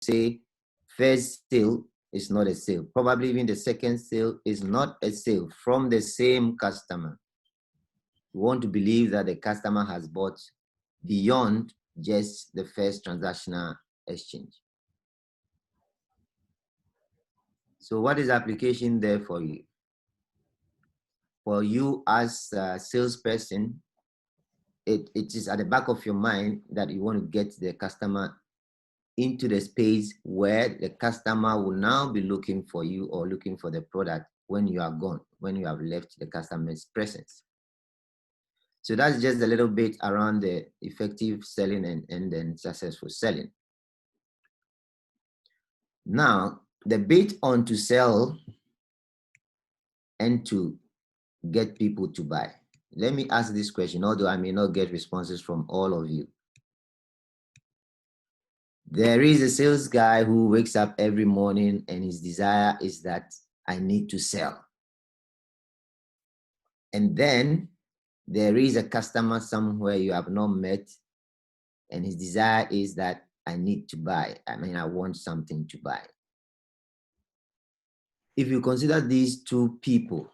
say first sale is not a sale. Probably even the second sale is not a sale from the same customer. You want to believe that the customer has bought beyond just the first transactional exchange. So what is the application there for you? For you as a salesperson, it is at the back of your mind that you want to get the customer into the space where the customer will now be looking for you or looking for the product when you are gone, when you have left the customer's presence. So that's just a little bit around the effective selling and then successful selling. Now, the bit on to sell and to get people to buy. Let me ask this question, although I may not get responses from all of you. There is a sales guy who wakes up every morning and his desire is that I need to sell. And then there is a customer somewhere you have not met and his desire is that I need to buy. I want something to buy. If you consider these two people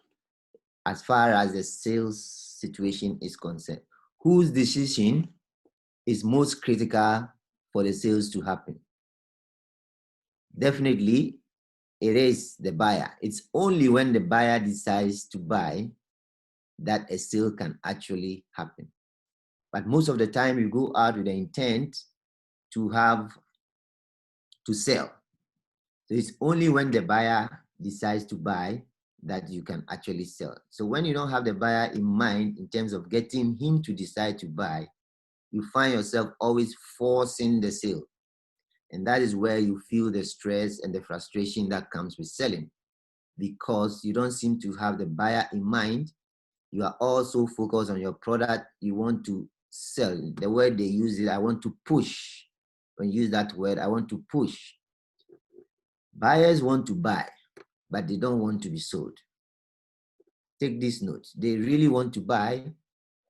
as far as the sales situation is concerned, whose decision is most critical for the sales to happen? Definitely, it is the buyer. It's only when the buyer decides to buy that a sale can actually happen. But most of the time, you go out with the intent to sell. So it's only when the buyer decides to buy that you can actually sell. So when you don't have the buyer in mind in terms of getting him to decide to buy, you find yourself always forcing the sale. And that is where you feel the stress and the frustration that comes with selling, because you don't seem to have the buyer in mind. You are also focused on your product you want to sell. The word they use is, I want to push. When you use that word, I want to push. Buyers want to buy, but they don't want to be sold. Take this note. They really want to buy,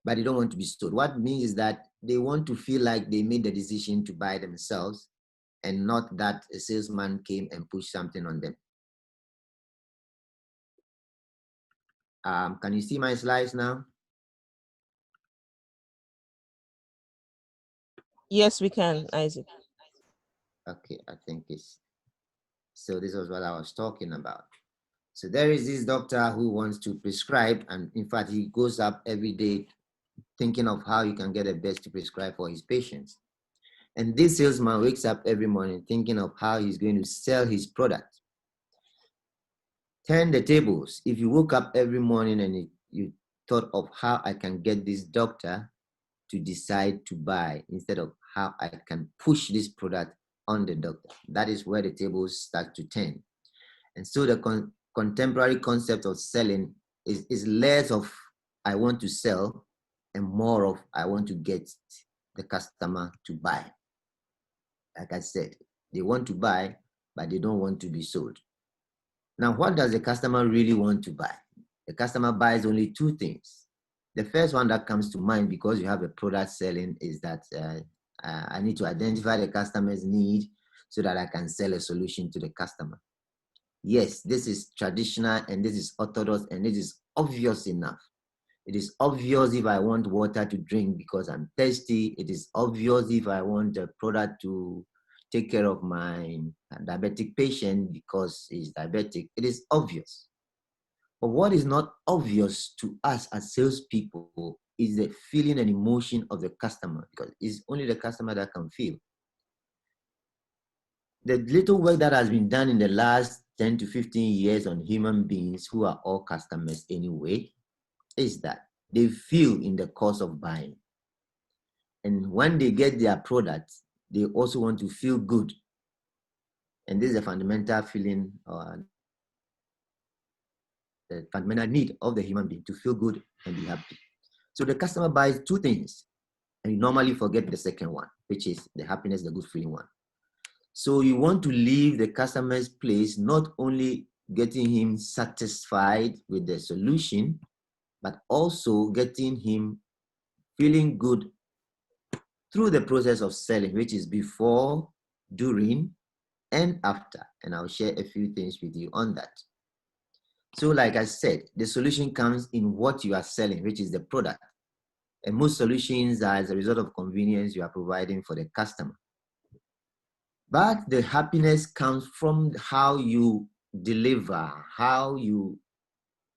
but they don't want to be sold. What it means is that they want to feel like they made the decision to buy themselves and not that a salesman came and pushed something on them. Can you see my slides now? Yes, we can, Isaac. Okay, I think it's, so this was what I was talking about. So there is this doctor who wants to prescribe, and in fact, he goes up every day thinking of how he can get the best to prescribe for his patients. And this salesman wakes up every morning thinking of how he's going to sell his product. Turn the tables. If you woke up every morning and you thought of how I can get this doctor to decide to buy instead of how I can push this product on the doctor, that is where the tables start to turn. And so the contemporary concept of selling is less of I want to sell and more of I want to get the customer to buy. Like I said, they want to buy, but they don't want to be sold. Now, what does the customer really want to buy? The customer buys only two things. The first one that comes to mind, because you have a product selling, is that I need to identify the customer's need so that I can sell a solution to the customer. Yes, this is traditional and this is orthodox and this is obvious enough. It is obvious if I want water to drink because I'm thirsty. It is obvious if I want a product to take care of my diabetic patient because he's diabetic. It is obvious. But what is not obvious to us as salespeople is the feeling and emotion of the customer, because it's only the customer that can feel. The little work that has been done in the last 10 to 15 years on human beings, who are all customers anyway, is that they feel in the course of buying. And when they get their product, they also want to feel good. And this is a fundamental feeling, the fundamental need of the human being, to feel good and be happy. So the customer buys two things, and you normally forget the second one, which is the happiness, the good feeling one. So you want to leave the customer's place, not only getting him satisfied with the solution, but also getting him feeling good through the process of selling, which is before, during, and after. And I'll share a few things with you on that. So like I said, the solution comes in what you are selling, which is the product. And most solutions are as a result of convenience you are providing for the customer. But the happiness comes from how you deliver, how you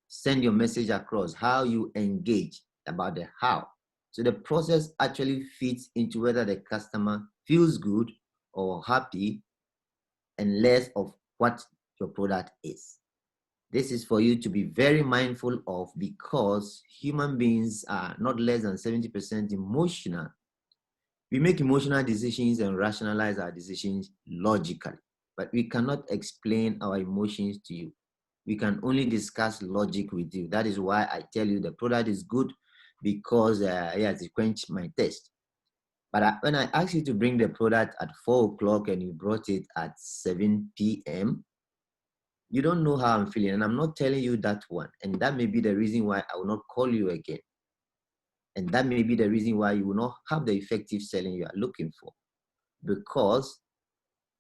send your message across, how you engage about the how. So the process actually fits into whether the customer feels good or happy and less of what your product is. This is for you to be very mindful of because human beings are not less than 70% emotional. We make emotional decisions and rationalize our decisions logically, but we cannot explain our emotions to you. We can only discuss logic with you. That is why I tell you the product is good because it quenched my thirst. But when I asked you to bring the product at 4 o'clock and you brought it at 7 p.m., you don't know how I'm feeling. And I'm not telling you that one. And that may be the reason why I will not call you again. And that may be the reason why you will not have the effective selling you are looking for. Because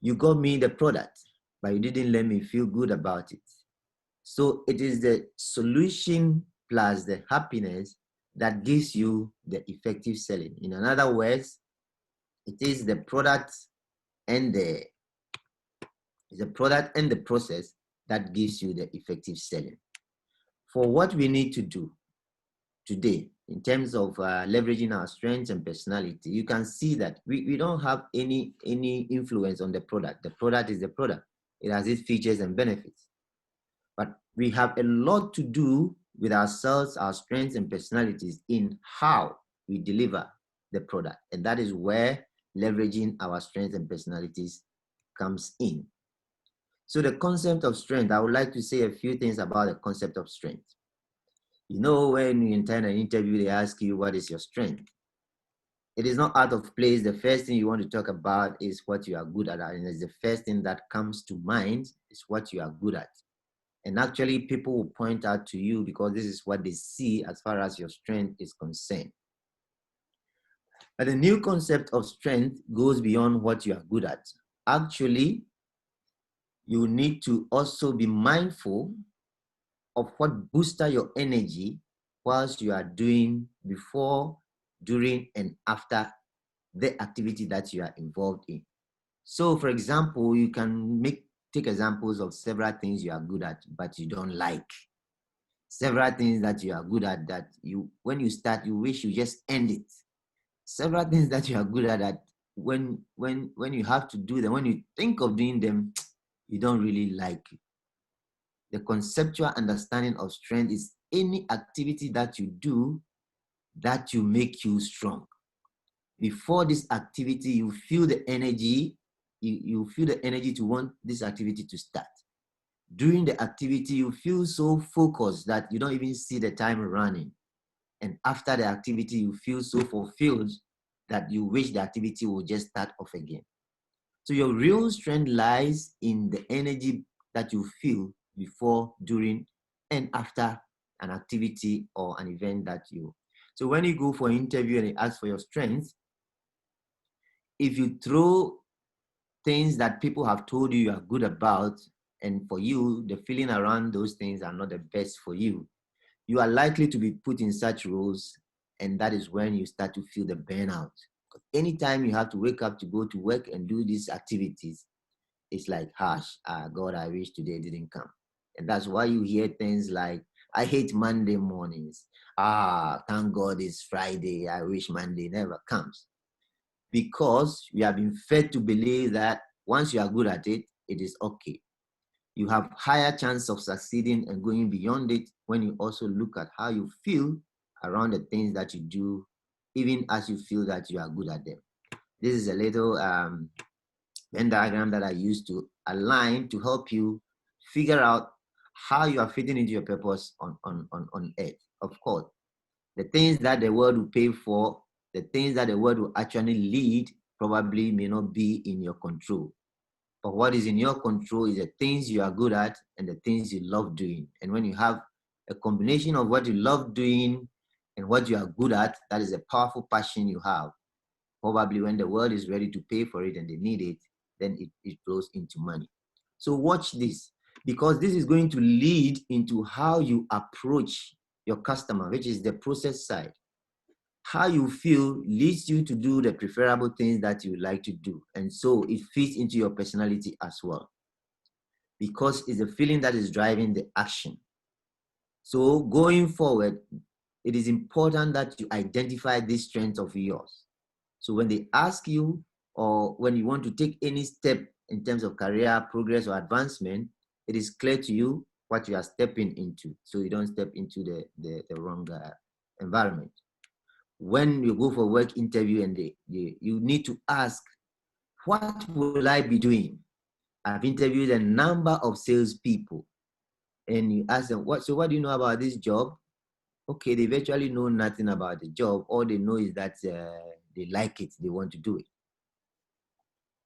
you got me the product, but you didn't let me feel good about it. So it is the solution plus the happiness that gives you the effective selling. In other words, it is the product and the process that gives you the effective selling. For what we need to do today in terms of leveraging our strengths and personality, you can see that we don't have any influence on the product. The product is the product. It has its features and benefits. But we have a lot to do with ourselves, our strengths and personalities in how we deliver the product. And that is where leveraging our strengths and personalities comes in. So the concept of strength, I would like to say a few things about the concept of strength. You know, when you attend an interview, they ask you, what is your strength? It is not out of place. The first thing you want to talk about is what you are good at. And it's the first thing that comes to mind is what you are good at. And actually, people will point out to you because this is what they see as far as your strength is concerned. But the new concept of strength goes beyond what you are good at. Actually, you need to also be mindful of what boosts your energy whilst you are doing before, during, and after the activity that you are involved in. So, for example, you can take examples of several things you are good at, but you don't like. Several things that you are good at that when you start, you wish you just end it. Several things that you are good at that when you have to do them, when you think of doing them, you don't really like it. The conceptual understanding of strength is any activity that you do that you make you strong. Before this activity, you feel the energy, you feel the energy to want this activity to start. During the activity, you feel so focused that you don't even see the time running. And after the activity, you feel so fulfilled that you wish the activity will just start off again. So your real strength lies in the energy that you feel before, during, and after an activity or an event that you. So when you go for an interview and they ask for your strengths, if you throw things that people have told you are good about, and for you, the feeling around those things are not the best for you, you are likely to be put in such roles, and that is when you start to feel the burnout. Anytime you have to wake up to go to work and do these activities, it's like, God, I wish today didn't come. And that's why you hear things like, I hate Monday mornings. Thank God it's Friday. I wish Monday never comes. Because you have been fed to believe that once you are good at it, it is okay. You have higher chance of succeeding and going beyond it when you also look at how you feel around the things that you do, even as you feel that you are good at them. This is a little Venn diagram that I use to align to help you figure out how you are fitting into your purpose on earth. Of course, the things that the world will pay for, the things that the world will actually lead probably may not be in your control. But what is in your control is the things you are good at and the things you love doing. And when you have a combination of what you love doing and what you are good at, that is a powerful passion you have. Probably when the world is ready to pay for it and they need it, then it flows into money. So watch this, because this is going to lead into how you approach your customer, which is the process side. How you feel leads you to do the preferable things that you like to do. And so it fits into your personality as well, because it's the feeling that is driving the action. So going forward, it is important that you identify these strengths of yours. So when they ask you, or when you want to take any step in terms of career progress or advancement, it is clear to you what you are stepping into, so you don't step into the wrong environment. When you go for work interview and you need to ask, what will I be doing? I've interviewed a number of salespeople, and you ask them, what do you know about this job? Okay, they virtually know nothing about the job. All they know is that they like it, they want to do it.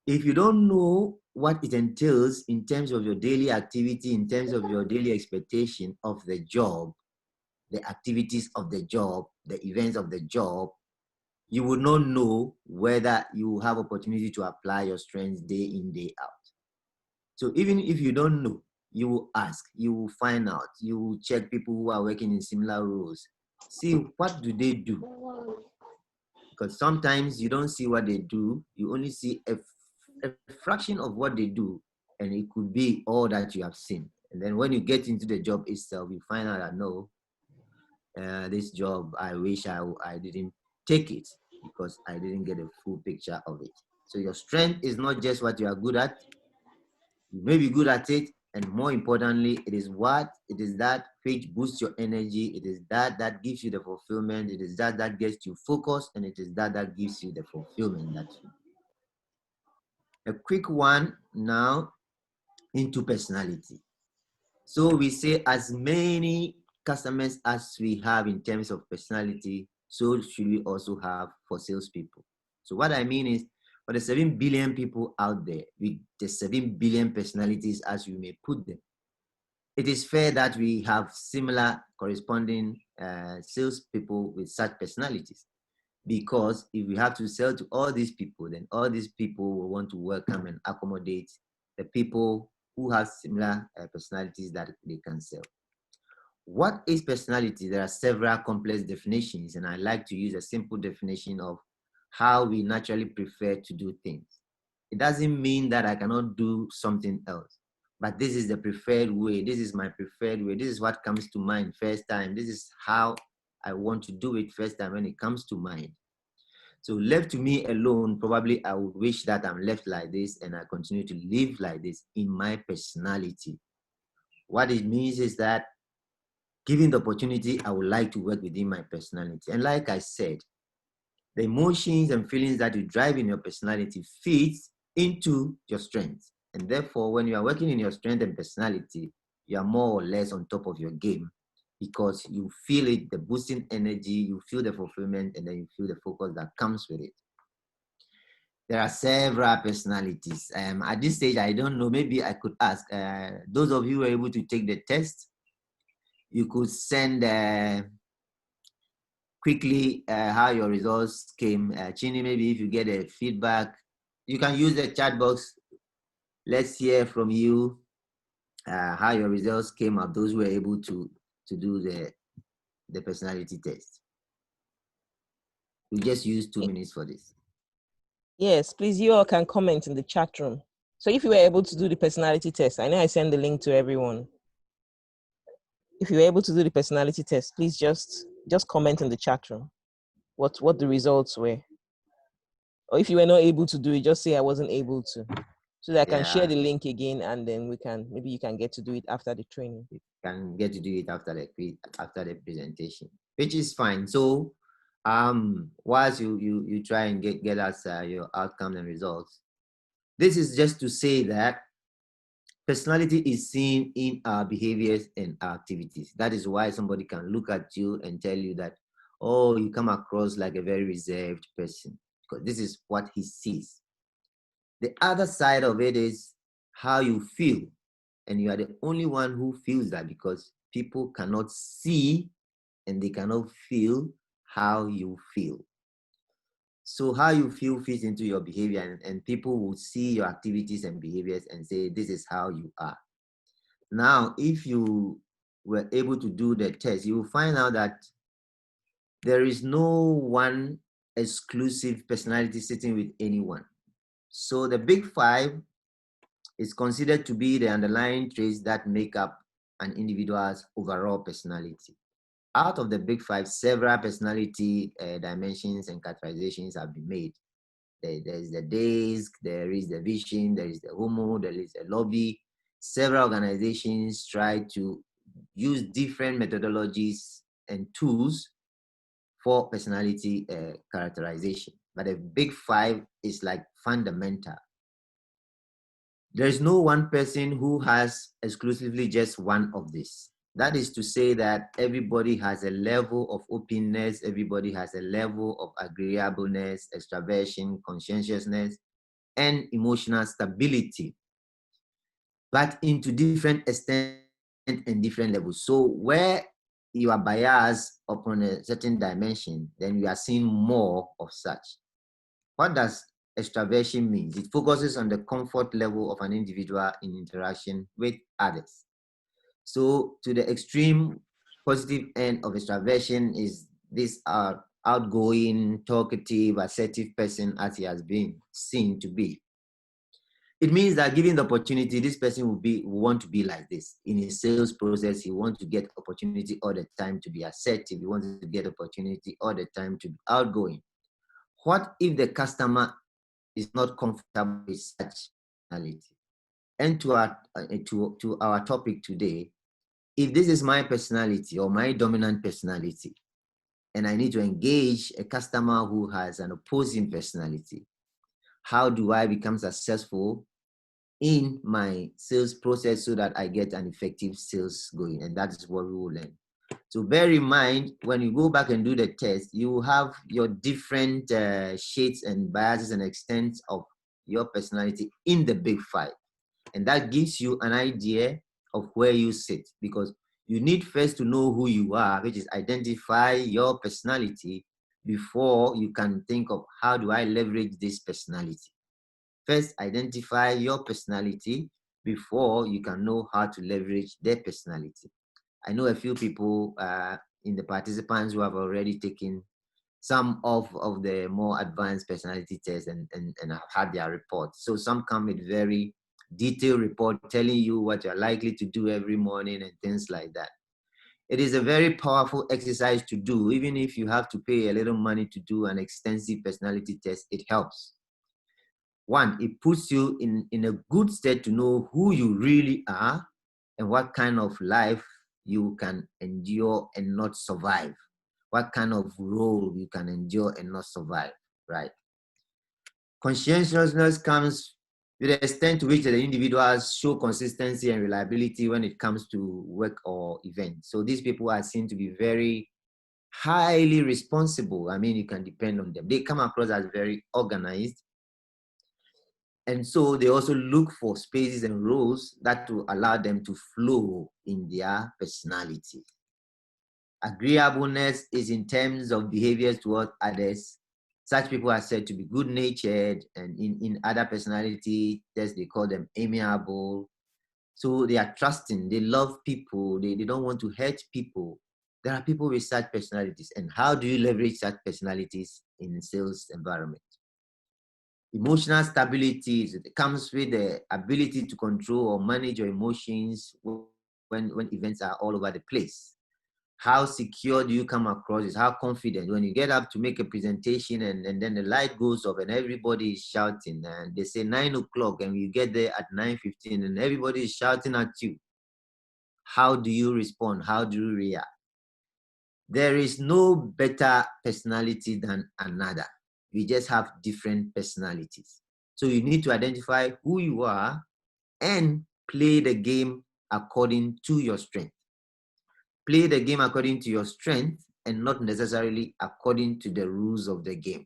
If you don't know what it entails in terms of your daily activity, in terms of your daily expectation of the job, the activities of the job, the events of the job, you will not know whether you have opportunity to apply your strengths day in, day out. So even if you don't know, you will ask, you will find out, you will check people who are working in similar roles. See, what do they do? Because sometimes you don't see what they do, you only see a fraction of what they do, and it could be all that you have seen. And then when you get into the job itself, you find out that no, this job, I wish I didn't take it, because I didn't get a full picture of it. So your strength is not just what you are good at. You may be good at it, and more importantly, it is that which boosts your energy. It is that gives you the fulfillment. It is that gets you focused, and it is that gives you the fulfillment that you. A quick one now into personality. So we say, as many customers as we have in terms of personality, so should we also have for salespeople. So what I mean is, for the 7 billion people out there with the 7 billion personalities, as you may put them, it is fair that we have similar corresponding salespeople with such personalities. Because if we have to sell to all these people, then all these people will want to welcome and accommodate the people who have similar personalities that they can sell. What is personality? There are several complex definitions, and I like to use a simple definition of how we naturally prefer to do things. It doesn't mean that I cannot do something else, but this is the preferred way. This is my preferred way. This is what comes to mind first time. This is how I want to do it first time when it comes to mind. So left to me alone, probably I would wish that I'm left like this and I continue to live like this in my personality. What it means is that given the opportunity, I would like to work within my personality. And like I said, the emotions and feelings that you drive in your personality feeds into your strengths. And therefore, when you are working in your strength and personality, you are more or less on top of your game, because you feel it, the boosting energy, you feel the fulfillment, and then you feel the focus that comes with it. There are several personalities. At this stage, I don't know, maybe I could ask, those of you who were able to take the test, you could send quickly how your results came. Chine, maybe if you get a feedback, you can use the chat box. Let's hear from you how your results came up, those who were able to do the personality test. We just use 2 minutes for this. Yes, please, you all can comment in the chat room. So if you were able to do the personality test, I know I send the link to everyone. If you were able to do the personality test, please just comment in the chat room what the results were. Or if you were not able to do it, just say I wasn't able to, so that I can share the link again, and then maybe you can get to do it after the training. You can get to do it after the presentation, which is fine. So whilst you try and get us your outcome and results, this is just to say that personality is seen in our behaviors and our activities. That is why somebody can look at you and tell you that, oh, you come across like a very reserved person, because this is what he sees. The other side of it is how you feel. And you are the only one who feels that, because people cannot see and they cannot feel how you feel. So how you feel fits into your behavior, and people will see your activities and behaviors and say, this is how you are. Now, if you were able to do the test, you will find out that there is no one exclusive personality sitting with anyone. So the big five is considered to be the underlying traits that make up an individual's overall personality. Out of the big five, several personality dimensions and categorizations have been made. There is the DAISC, there is the vision, there is the HOMO, there is the lobby. Several organizations try to use different methodologies and tools for personality characterization. But the big five is like fundamental. There is no one person who has exclusively just one of these. That is to say that everybody has a level of openness, everybody has a level of agreeableness, extraversion, conscientiousness, and emotional stability, but into different extent and different levels. So where you are biased upon a certain dimension, then you are seeing more of such. What does extraversion mean? It focuses on the comfort level of an individual in interaction with others. So to the extreme positive end of extraversion is this outgoing, talkative, assertive person as he has been seen to be. It means that given the opportunity, this person will want to be like this. In his sales process, he wants to get opportunity all the time to be assertive. He wants to get opportunity all the time to be outgoing. What if the customer is not comfortable with such personality? And to our topic today, if this is my personality or my dominant personality, and I need to engage a customer who has an opposing personality, how do I become successful in my sales process so that I get an effective sales going? And that is what we will learn. So bear in mind, when you go back and do the test, you have your different shades and biases and extents of your personality in the big five. And that gives you an idea of where you sit, because you need first to know who you are, which is identify your personality before you can think of how do I leverage this personality. First, identify your personality before you can know how to leverage their personality. I know a few people in the participants who have already taken some of the more advanced personality tests and have had their reports. So some come with very detailed report telling you what you're likely to do every morning and things like that. It is a very powerful exercise to do. Even if you have to pay a little money to do an extensive personality test, it helps. One, it puts you in a good state to know who you really are and what kind of life you can endure and not survive. What kind of role you can endure and not survive, right? Conscientiousness comes with the extent to which the individuals show consistency and reliability when it comes to work or events. So these people are seen to be very highly responsible. I mean, you can depend on them. They come across as very organized. And so they also look for spaces and roles that will allow them to flow in their personality. Agreeableness is in terms of behaviors towards others. Such people are said to be good-natured, and in other personality tests, they call them amiable. So they are trusting, they love people, they don't want to hurt people. There are people with such personalities. And how do you leverage such personalities in sales environment? Emotional stability comes with the ability to control or manage your emotions when events are all over the place. How secure do you come across? Is how confident when you get up to make a presentation and then the light goes off and everybody is shouting and they say 9 o'clock and you get there at 9:15 and everybody is shouting at you. How do you respond? How do you react? There is no better personality than another. We just have different personalities. So you need to identify who you are and play the game according to your strength. Play the game according to your strength and not necessarily according to the rules of the game.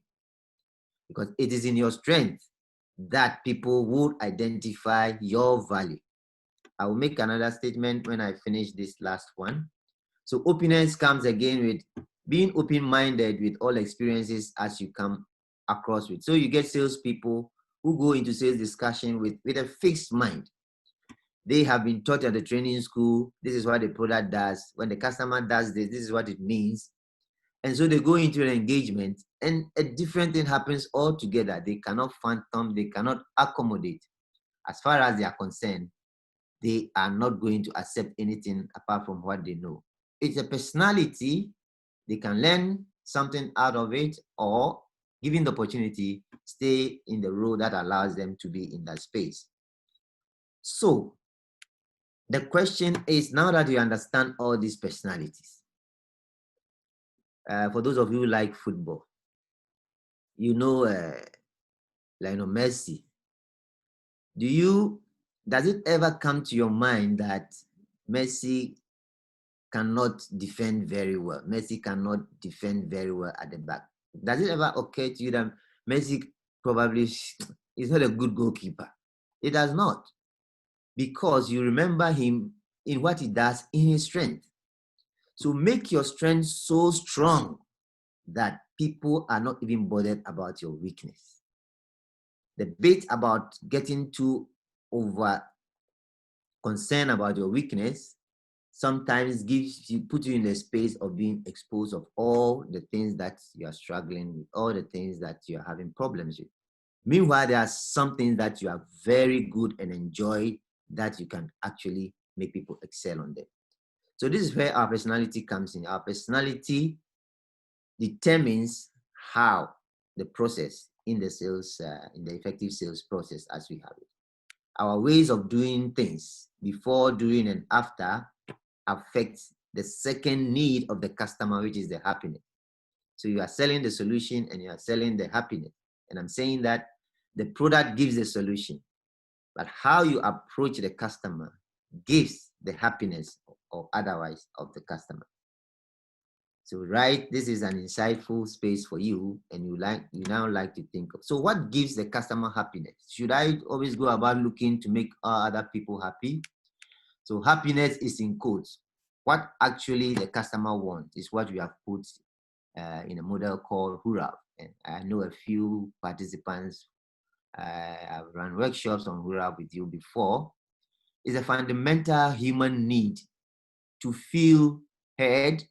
Because it is in your strength that people would identify your value. I will make another statement when I finish this last one. So openness comes again with being open-minded with all experiences as you come across with. So you get salespeople who go into sales discussion with a fixed mind. They have been taught at the training school, this is what the product does. When the customer does this, this is what it means. And so they go into an engagement and a different thing happens altogether. They cannot fathom, they cannot accommodate. As far as they are concerned, they are not going to accept anything apart from what they know. It's a personality. They can learn something out of it, or given the opportunity, stay in the role that allows them to be in that space. So the question is, now that you understand all these personalities, for those of you who like football, you know Lionel Messi. Does it ever come to your mind that Messi cannot defend very well? Messi cannot defend very well at the back. Does it ever occur to you that Messi probably is not a good goalkeeper? It does not, because you remember him in what he does in his strength. So make your strength so strong that people are not even bothered about your weakness. The bit about getting too over concerned about your weakness sometimes puts you in the space of being exposed of all the things that you are struggling with, all the things that you are having problems with. Meanwhile, there are some things that you are very good and enjoy that you can actually make people excel on them. So this is where our personality comes in. Our personality determines how the process in the sales, in the effective sales process as we have it. Our ways of doing things before, during, and after affects the second need of the customer, which is the happiness. So you are selling the solution and you are selling the happiness. And I'm saying that the product gives the solution, but how you approach the customer gives the happiness or otherwise of the customer. So, right, this is an insightful space for you, and you now like to think of. So what gives the customer happiness? Should I always go about looking to make other people happy? So happiness is in quotes. What actually the customer wants is what we have put in a model called HURAV. And I know a few participants. I've run workshops on HURAV with you before. It's a fundamental human need to feel heard,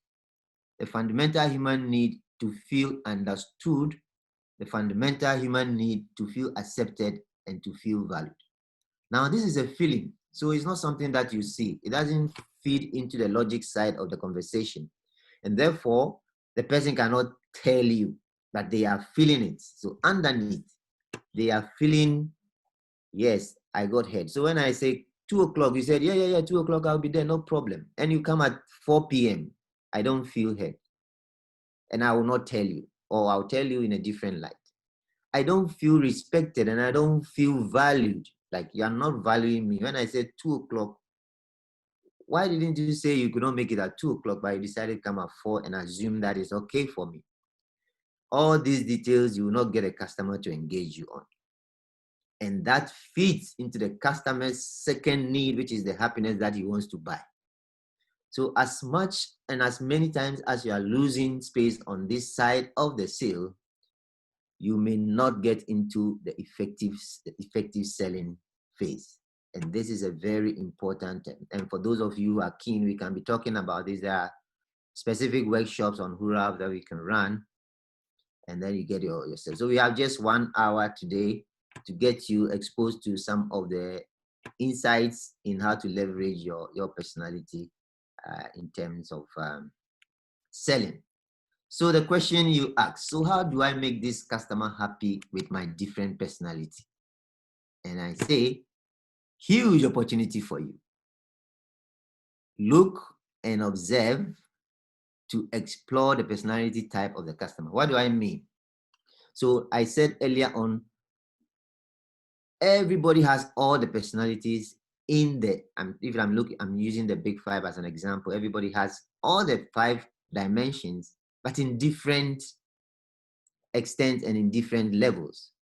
the fundamental human need to feel understood, the fundamental human need to feel accepted and to feel valued. Now, this is a feeling, so it's not something that you see. It doesn't feed into the logic side of the conversation. And therefore, the person cannot tell you that they are feeling it. So underneath, they are feeling, yes, I got heard. So when I say 2 o'clock, you said, yeah, 2 o'clock, I'll be there, no problem. And you come at 4 p.m., I don't feel heard. And I will not tell you, or I'll tell you in a different light. I don't feel respected and I don't feel valued. Like you are not valuing me. When I said 2 o'clock, why didn't you say you could not make it at 2 o'clock, but you decided to come at 4 and assume that is okay for me? All these details you will not get a customer to engage you on. And that feeds into the customer's second need, which is the happiness that he wants to buy. So as much and as many times as you are losing space on this side of the sale, you may not get into the effective selling phase. And this is a very important, and for those of you who are keen, we can be talking about this. There are specific workshops on HURAV that we can run, and then you get yourself. So we have just 1 hour today to get you exposed to some of the insights in how to leverage your personality in terms of selling. So the question you ask, so how do I make this customer happy with my different personality? And I say, huge opportunity for you. Look and observe to explore the personality type of the customer. What do I mean? So I said earlier on, everybody has all the personalities in the, if I'm using the big 5 as an example, everybody has all the 5 dimensions, but in different extent and in different levels.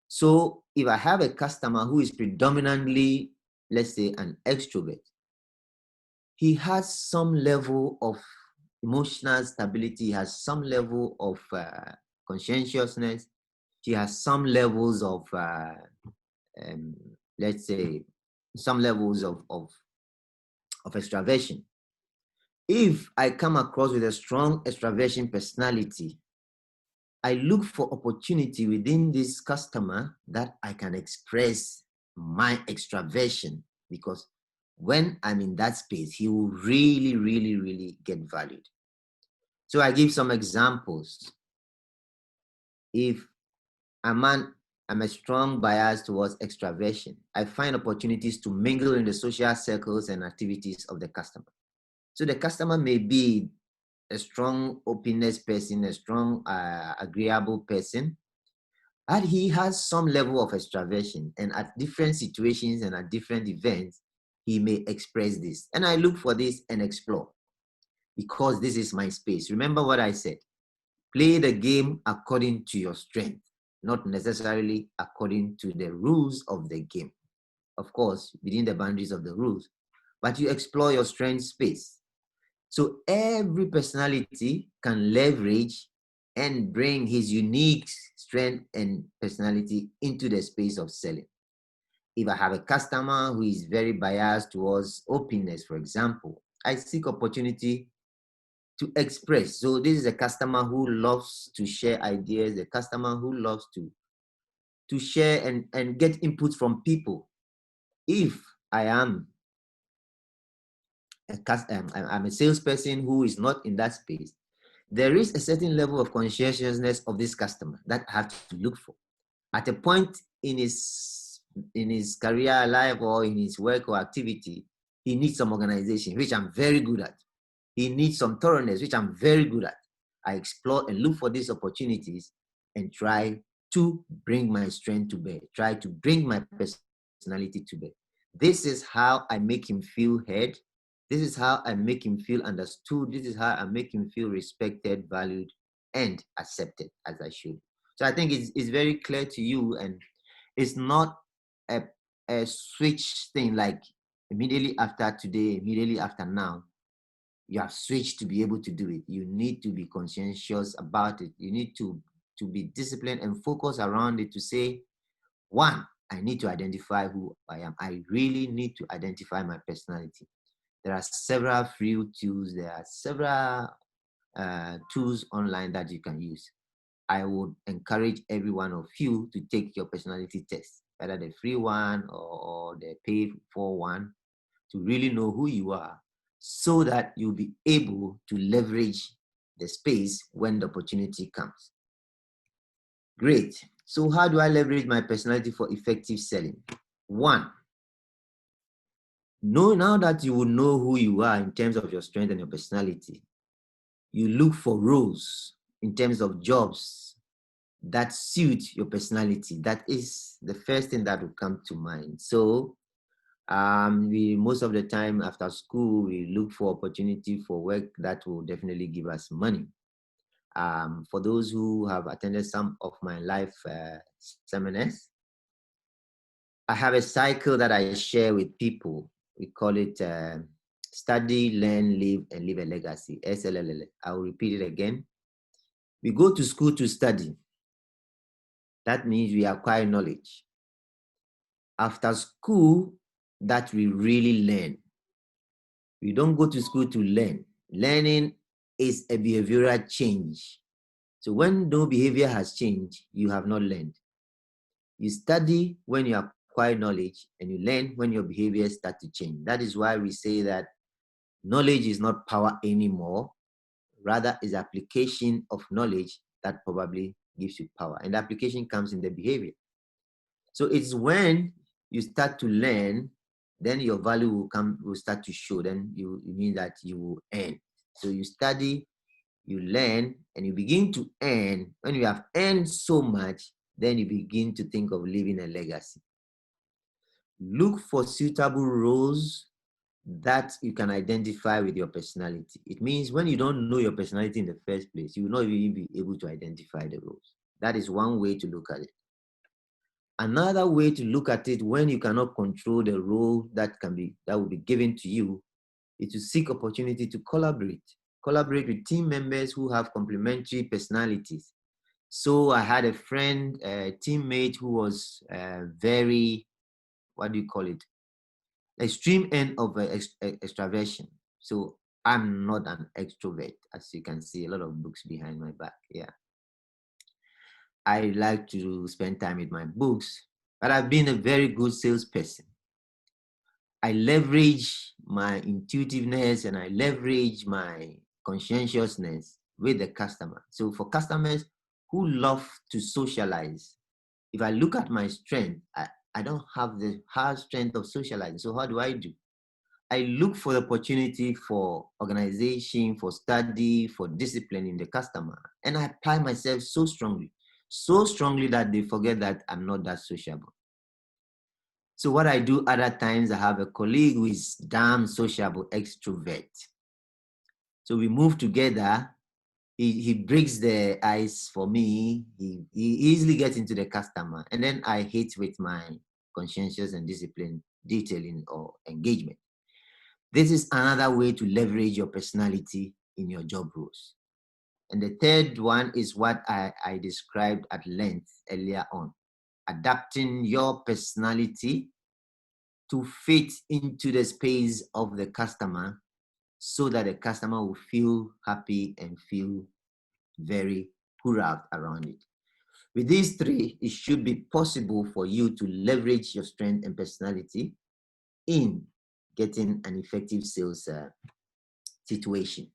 So if I have a customer who is predominantly, let's say, an extrovert, he has some level of emotional stability, has some level of conscientiousness, She has some levels of, let's say, some levels of extraversion. If I come across with a strong extraversion personality, I look for opportunity within this customer that I can express my extraversion, because when I'm in that space, he will really, really, really get valued. So I give some examples. If I'm a strong bias towards extraversion, I find opportunities to mingle in the social circles and activities of the customer. So the customer may be a strong openness person, a strong agreeable person, but he has some level of extraversion, and at different situations and at different events, he may express this. And I look for this and explore, because this is my space. Remember what I said. Play the game according to your strength, not necessarily according to the rules of the game. Of course, within the boundaries of the rules, but you explore your strength space. So every personality can leverage and bring his unique strength and personality into the space of selling. If I have a customer who is very biased towards openness, for example, I seek opportunity to express. So this is a customer who loves to share ideas, a customer who loves to share and get input from people. If I am I'm a salesperson who is not in that space, there is a certain level of conscientiousness of this customer that I have to look for. At a point in his career life or in his work or activity, he needs some organization, which I'm very good at. He needs some thoroughness, which I'm very good at. I explore and look for these opportunities and try to bring my strength to bear, try to bring my personality to bear. This is how I make him feel heard. This is how I make him feel understood. This is how I make him feel respected, valued, and accepted as I should. So I think it's very clear to you, and it's not a switch thing like immediately after today, immediately after now, you have switched to be able to do it. You need to be conscientious about it. You need to be disciplined and focus around it to say, one, I need to identify who I am. I really need to identify my personality. There are several free tools. There are several tools online that you can use. I would encourage every one of you to take your personality test, whether the free one or the paid for one, to really know who you are, so that you'll be able to leverage the space when the opportunity comes. Great. So how do I leverage my personality for effective selling? One, now that you will know who you are in terms of your strength and your personality, you look for roles in terms of jobs that suit your personality. That is the first thing that will come to mind. So we most of the time after school, we look for opportunity for work that will definitely give us money. For those who have attended some of my life seminars, I have a cycle that I share with people. We call it study, learn, live, and leave a legacy, SLLL. I will repeat it again. We go to school to study. That means we acquire knowledge. After school, that we really learn. We don't go to school to learn. Learning is a behavioral change. So when no behavior has changed, you have not learned. You study when you acquire knowledge, and you learn when your behaviors start to change. That is why we say that knowledge is not power anymore. Rather, is application of knowledge that probably gives you power. And the application comes in the behavior. So it's when you start to learn, then your value will start to show. Then it means that you will earn. So you study, you learn, and you begin to earn. When you have earned so much, then you begin to think of leaving a legacy. Look for suitable roles that you can identify with your personality. It means when you don't know your personality in the first place, you will not even be able to identify the roles. That is one way to look at it. Another way to look at it, when you cannot control the role that will be given to you, is to seek opportunity to collaborate with team members who have complementary personalities. So I had a friend, a teammate who was very, what do you call it? Extreme end of extraversion. So I'm not an extrovert, as you can see, a lot of books behind my back. Yeah. I like to spend time with my books, but I've been a very good salesperson. I leverage my intuitiveness and I leverage my conscientiousness with the customer. So for customers who love to socialize, if I look at my strength, I don't have the hard strength of socializing. So how do? I look for the opportunity for organization, for study, for discipline in the customer. And I apply myself so strongly that they forget that I'm not that sociable. So what I do other times, I have a colleague who is damn sociable, extrovert. So we move together. He breaks the ice for me. He easily gets into the customer. And then I hit with my conscientious and disciplined detailing or engagement. This is another way to leverage your personality in your job roles. And the third one is what I described at length earlier on, adapting your personality to fit into the space of the customer so that the customer will feel happy and feel very proud around it. With these three, it should be possible for you to leverage your strength and personality in getting an effective sales situation.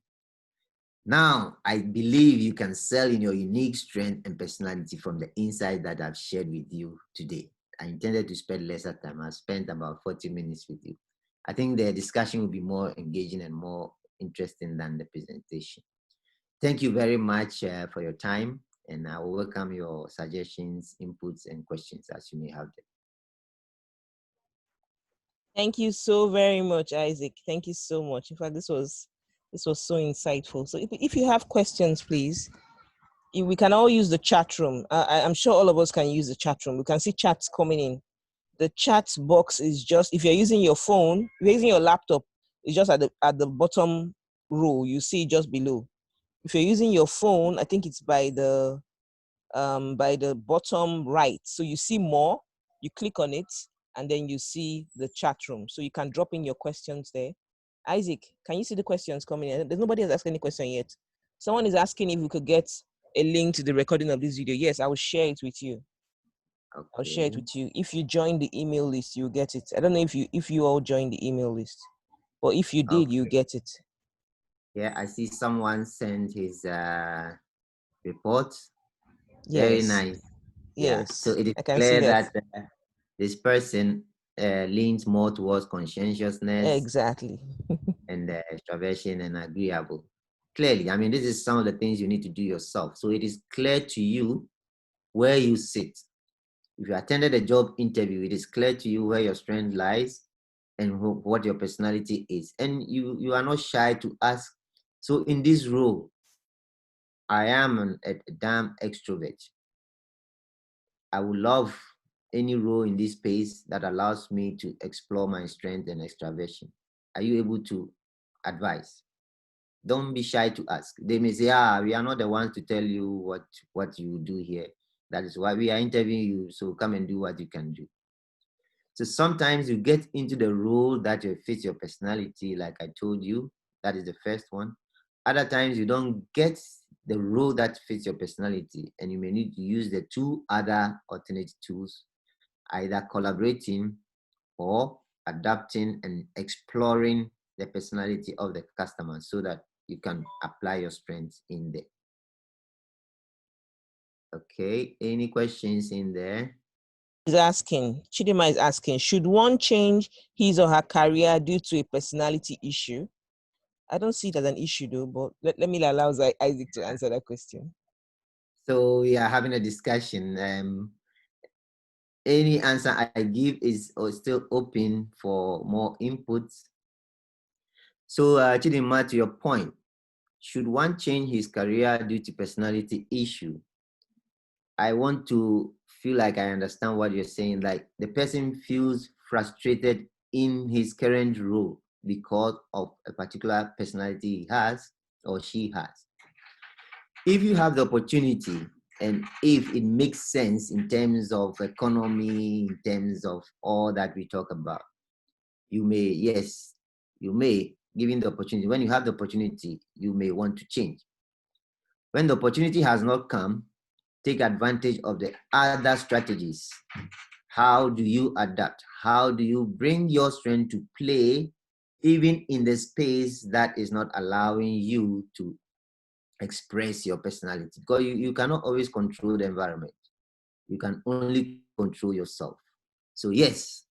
Now, I believe you can sell in your unique strength and personality from the insight that I've shared with you today. I intended to spend lesser time. I spent about 40 minutes with you. I think the discussion will be more engaging and more interesting than the presentation. Thank you very much for your time, and I will welcome your suggestions, inputs, and questions as you may have them. Thank you so very much, Isaac. Thank you so much. In fact, this was so insightful. So if you have questions, please, we can all use the chat room. I'm sure all of us can use the chat room. We can see chats coming in. The chat box is just, if you're using your phone, if you're using your laptop, it's just at the bottom row. You see just below. If you're using your phone, I think it's by the bottom right. So you see more, you click on it, and then you see the chat room. So you can drop in your questions there. Isaac, can you see the questions coming in? There's nobody has asked any question yet. Someone is asking if we could get a link to the recording of this video. Yes, I will share it with you. Okay. I'll share it with you. If you join the email list, you'll get it. I don't know if you all joined the email list, but if you did, you get it. Yeah, I see someone sent his report. Yes. Very nice. Yeah. Yes. So it is I can clear see that. This person leans more towards conscientiousness Exactly. and extraversion and agreeable. Clearly, I mean, this is some of the things you need to do yourself. So it is clear to you where you sit. If you attended a job interview, it is clear to you where your strength lies and what your personality is. And you are not shy to ask. So in this role, I am a damn extrovert. I would love any role in this space that allows me to explore my strength and extraversion. Are you able to advise? Don't be shy to ask. They may say, we are not the ones to tell you what you do here. That is why we are interviewing you. So come and do what you can do. So sometimes you get into the role that fits your personality, like I told you. That is the first one. Other times you don't get the role that fits your personality, and you may need to use the two other alternate tools, either collaborating or adapting and exploring the personality of the customer so that you can apply your strengths in there. Okay, any questions in there? Chidima is asking, should one change his or her career due to a personality issue? I don't see it as an issue though, but let me allow Isaac to answer that question. So we are having a discussion. Any answer I give is still open for more inputs. So Chidima, to your point, should one change his career due to personality issue? I want to feel like I understand what you're saying. Like the person feels frustrated in his current role because of a particular personality he has or she has. If you have the opportunity and if it makes sense in terms of economy, in terms of all that we talk about. You may, yes, you may, given the opportunity, when you have the opportunity, you may want to change. When the opportunity has not come, take advantage of the other strategies. How do you adapt? How do you bring your strength to play, even in the space that is not allowing you to express your personality? Because you cannot always control the environment. You can only control yourself. So yes,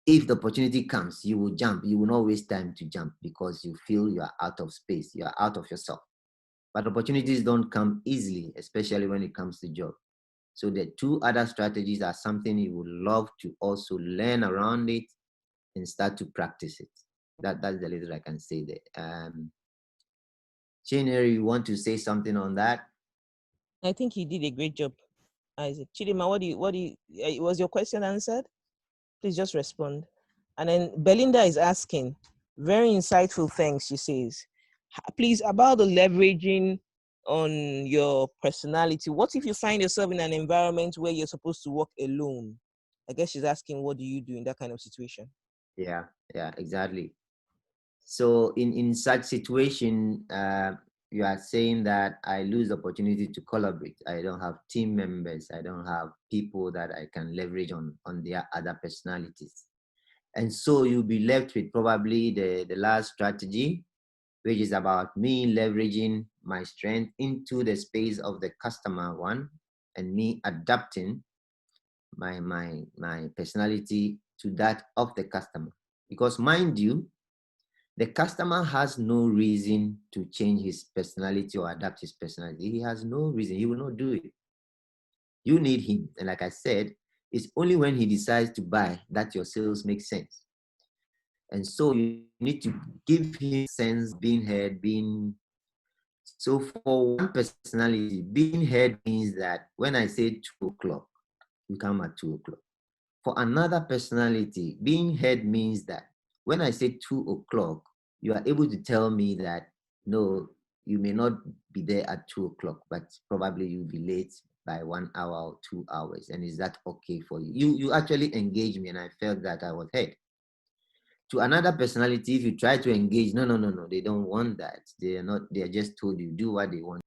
if the opportunity comes, you will jump. You will not waste time to jump because you feel you are out of space. You are out of yourself. But opportunities don't come easily, especially when it comes to job. So the two other strategies are something you would love to also learn around it and start to practice it. That's the little I can say there. Chine, you want to say something on that? I think you did a great job, Isaac. Chidima, was your question answered? Please just respond. And then Belinda is asking, very insightful things, she says. Please, about the leveraging on your personality. What if you find yourself in an environment where you're supposed to work alone? I guess she's asking, what do you do in that kind of situation? Yeah, exactly. So in such situation, you are saying that I lose the opportunity to collaborate. I don't have team members. I don't have people that I can leverage on their other personalities. And so you'll be left with probably the last strategy, which is about me leveraging my strength into the space of the customer one, and me adapting my personality to that of the customer. Because mind you, the customer has no reason to change his personality or adapt his personality. He has no reason. He will not do it. You need him. And like I said, it's only when he decides to buy that your sales make sense. And so you need to give him sense being heard, being. So for one personality, being heard means that when I say 2 o'clock, you come at 2 o'clock. For another personality, being heard means that when I say 2 o'clock, you are able to tell me that no, you may not be there at 2 o'clock, but probably you'll be late by 1 hour or 2 hours. And is that okay for you? You actually engaged me and I felt that I was heard. To another personality, if you try to engage, no, they don't want that. They are just told you do what they want.